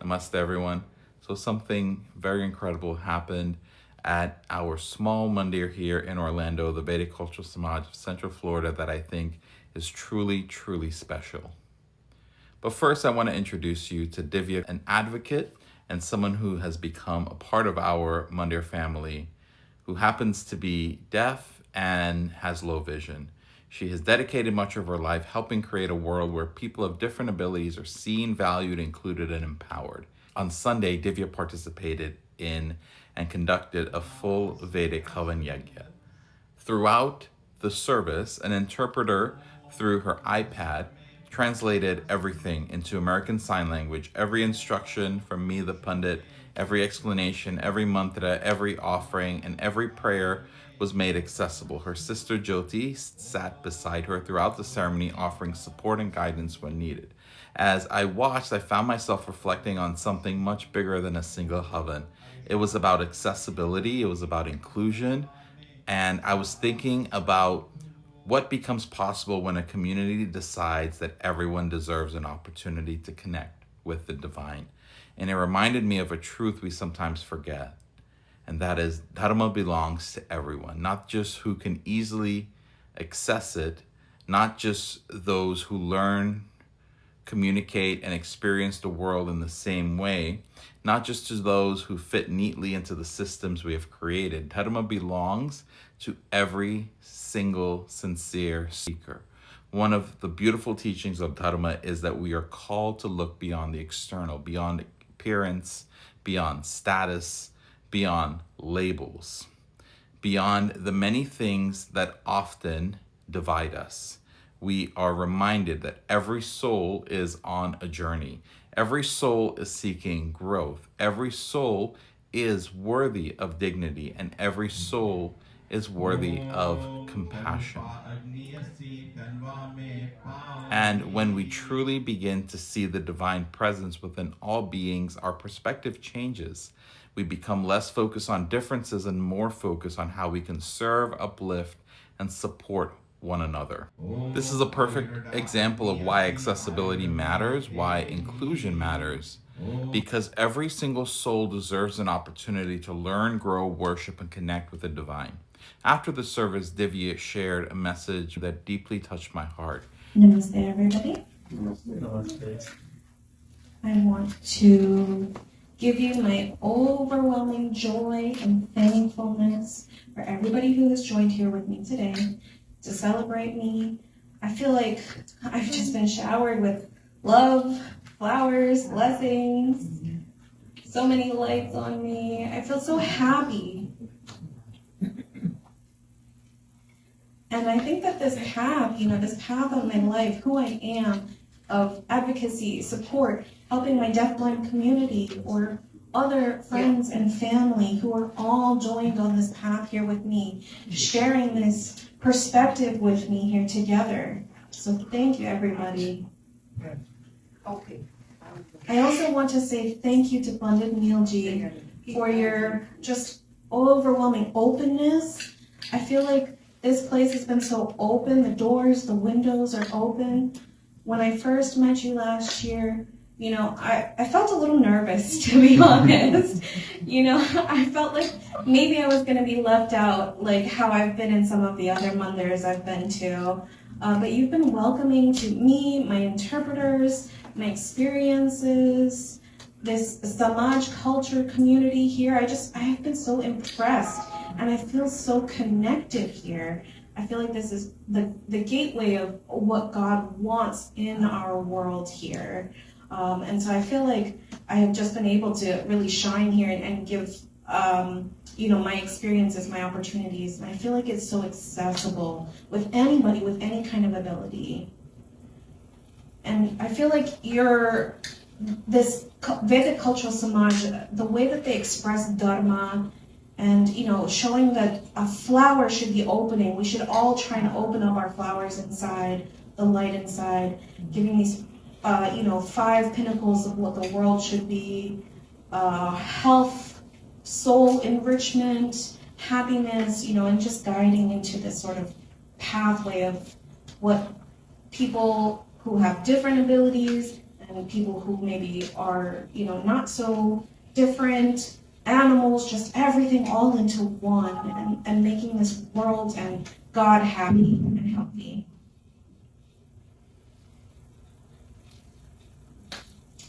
Namaste, everyone. So something very incredible happened at our small Mandir here in Orlando, the Vedic Cultural Samaj of Central Florida, that I think is truly, truly special. But first, I want to introduce you to Divya, an advocate and someone who has become a part of our Mandir family, who happens to be deaf and has low vision. She has dedicated much of her life helping create a world where people of different abilities are seen, valued, included, and empowered. On Sunday, Divya participated in and conducted a full Vedic Havan yajna. Throughout the service, an interpreter through her iPad translated everything into American Sign Language, every instruction from me, the Pandit, every explanation, every mantra, every offering, and every prayer was made accessible. Her sister Jyoti sat beside her throughout the ceremony, offering support and guidance when needed. As I watched, I found myself reflecting on something much bigger than a single Havan. It was about accessibility, it was about inclusion, and I was thinking about what becomes possible when a community decides that everyone deserves an opportunity to connect with the divine. And it reminded me of a truth we sometimes forget, and that is Dharma belongs to everyone, not just who can easily access it, not just those who learn, communicate, and experience the world in the same way, not just to those who fit neatly into the systems we have created. Dharma belongs to every single sincere seeker. One of the beautiful teachings of Dharma is that we are called to look beyond the external, beyond appearance, beyond status, beyond labels, beyond the many things that often divide us. We are reminded that every soul is on a journey. Every soul is seeking growth. Every soul is worthy of dignity, and every soul is worthy of compassion. And when we truly begin to see the divine presence within all beings, our perspective changes. We become less focused on differences and more focused on how we can serve, uplift, and support one another. This is a perfect example of why accessibility matters, why inclusion matters, because every single soul deserves an opportunity to learn, grow, worship, and connect with the divine. After the service, Divya shared a message that deeply touched my heart. Namaste, everybody. Namaste. I want to give you my overwhelming joy and thankfulness for everybody who has joined here with me today to celebrate me. I feel like I've just been showered with love, flowers, blessings, so many lights on me. I feel so happy. And I think that this path of my life, who I am, of advocacy, support, helping my deafblind community, or other friends and family who are all joined on this path here with me, sharing this perspective with me here together. So thank you, everybody. Okay. I also want to say thank you to Pandit Neall ji for your just overwhelming openness. I feel like this place has been so open. The doors, the windows are open. When I first met you last year, I felt a little nervous, to be honest. I felt like maybe I was going to be left out, like how I've been in some of the other mandirs I've been to. But you've been welcoming to me, my interpreters, my experiences, this Samaj culture community here. I have been so impressed, and I feel so connected here. I feel like this is the gateway of what God wants in our world here. And so I feel like I have just been able to really shine here and give, my experiences, my opportunities. And I feel like it's so accessible with anybody with any kind of ability. And I feel like this Vedic cultural Samaj, the way that they express Dharma, and showing that a flower should be opening. We should all try to open up our flowers inside, the light inside, giving these 5 pinnacles of what the world should be: health, soul enrichment, happiness, and just guiding into this sort of pathway of what people who have different abilities and people who maybe are, not so different, animals, just everything all into one, and making this world and God happy and healthy.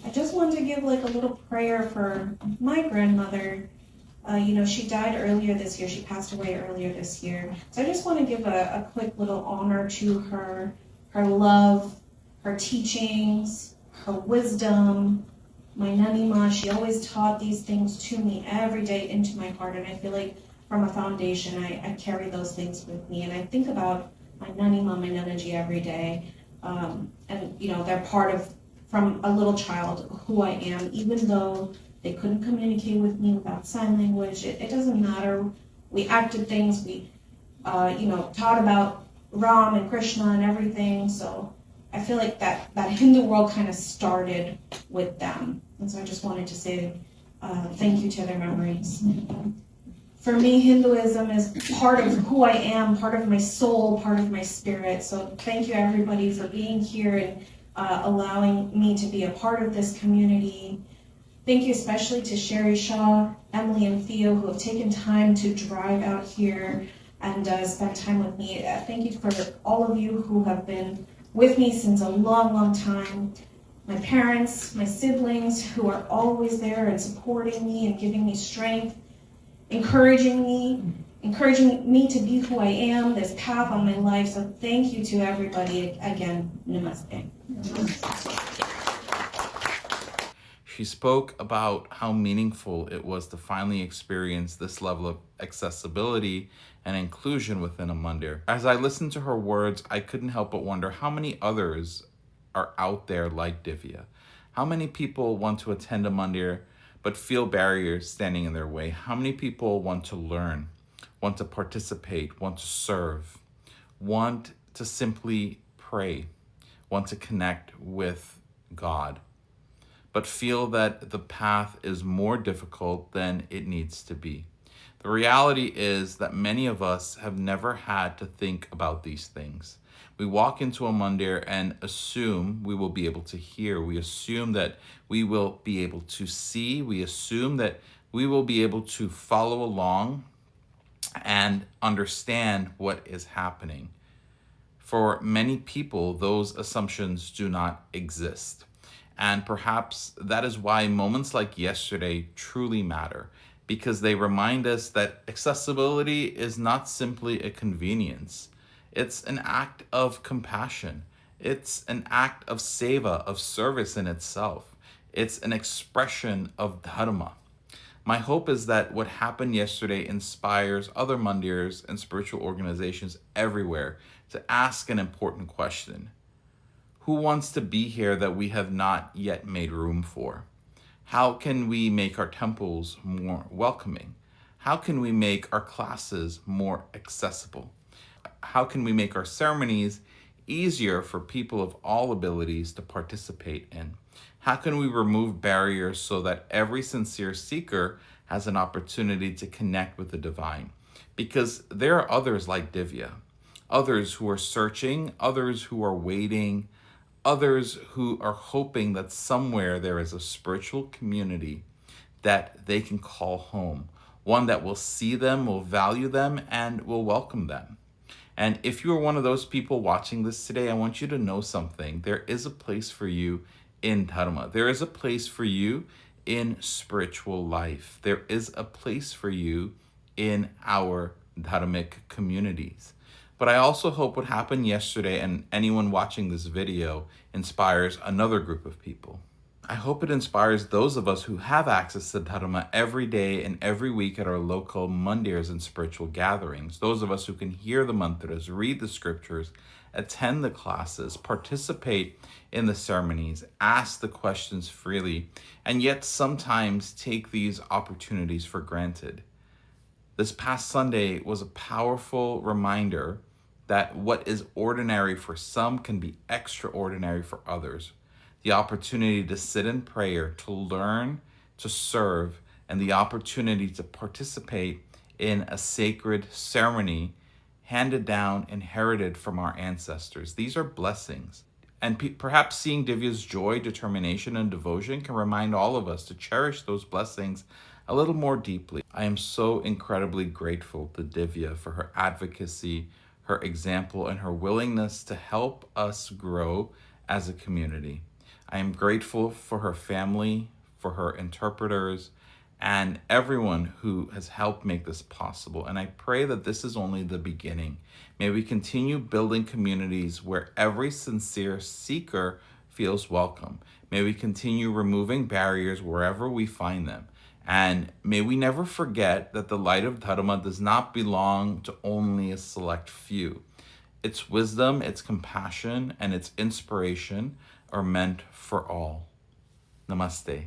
I just wanted to give like a little prayer for my grandmother. She died earlier this year. She passed away earlier this year. So I just want to give a quick little honor to her love, her teachings, her wisdom. My nanima, she always taught these things to me every day into my heart. And I feel like from a foundation, I carry those things with me. And I think about my nanima, my nanaji every day. They're part of, from a little child, who I am, even though they couldn't communicate with me without sign language. It doesn't matter. We acted things. We, taught about Ram and Krishna and everything. So I feel like that Hindu world kind of started with them. And so I just wanted to say thank you to their memories. For me, Hinduism is part of who I am, part of my soul, part of my spirit. So thank you, everybody, for being here and allowing me to be a part of this community. Thank you especially to Sherry Shaw, Emily, and Theo, who have taken time to drive out here and spend time with me. Thank you for all of you who have been with me since a long, long time. My parents, my siblings, who are always there and supporting me and giving me strength, encouraging me to be who I am, this path on my life. So thank you to everybody again. Namaste. She spoke about how meaningful it was to finally experience this level of accessibility and inclusion within a mandir. As I listened to her words, I couldn't help but wonder how many others are out there like Divya. How many people want to attend a mandir but feel barriers standing in their way? How many people want to learn, want to participate, want to serve, want to simply pray, want to connect with God, but feel that the path is more difficult than it needs to be? The reality is that many of us have never had to think about these things. We walk into a mandir and assume we will be able to hear. We assume that we will be able to see. We assume that we will be able to follow along and understand what is happening. For many people, those assumptions do not exist. And perhaps that is why moments like yesterday truly matter, because they remind us that accessibility is not simply a convenience. It's an act of compassion. It's an act of seva, of service in itself. It's an expression of dharma. My hope is that what happened yesterday inspires other mandirs and spiritual organizations everywhere to ask an important question. Who wants to be here that we have not yet made room for? How can we make our temples more welcoming? How can we make our classes more accessible? How can we make our ceremonies easier for people of all abilities to participate in? How can we remove barriers so that every sincere seeker has an opportunity to connect with the divine? Because there are others like Divya, others who are searching, others who are waiting, others who are hoping that somewhere there is a spiritual community that they can call home, one that will see them, will value them, and will welcome them. And if you are one of those people watching this today, I want you to know something. There is a place for you in Dharma. There is a place for you in spiritual life. There is a place for you in our dharmic communities. But I also hope what happened yesterday and anyone watching this video inspires another group of people. I hope it inspires those of us who have access to Dharma every day and every week at our local mandirs and spiritual gatherings. Those of us who can hear the mantras, read the scriptures, attend the classes, participate in the ceremonies, ask the questions freely, and yet sometimes take these opportunities for granted. This past Sunday was a powerful reminder that what is ordinary for some can be extraordinary for others. The opportunity to sit in prayer, to learn, to serve, and the opportunity to participate in a sacred ceremony handed down, inherited from our ancestors. These are blessings. And perhaps seeing Divya's joy, determination, and devotion can remind all of us to cherish those blessings a little more deeply. I am so incredibly grateful to Divya for her advocacy, her example, and her willingness to help us grow as a community. I am grateful for her family, for her interpreters, and everyone who has helped make this possible. And I pray that this is only the beginning. May we continue building communities where every sincere seeker feels welcome. May we continue removing barriers wherever we find them. And may we never forget that the light of Dharma does not belong to only a select few. Its wisdom, its compassion, and its inspiration are meant for all. Namaste.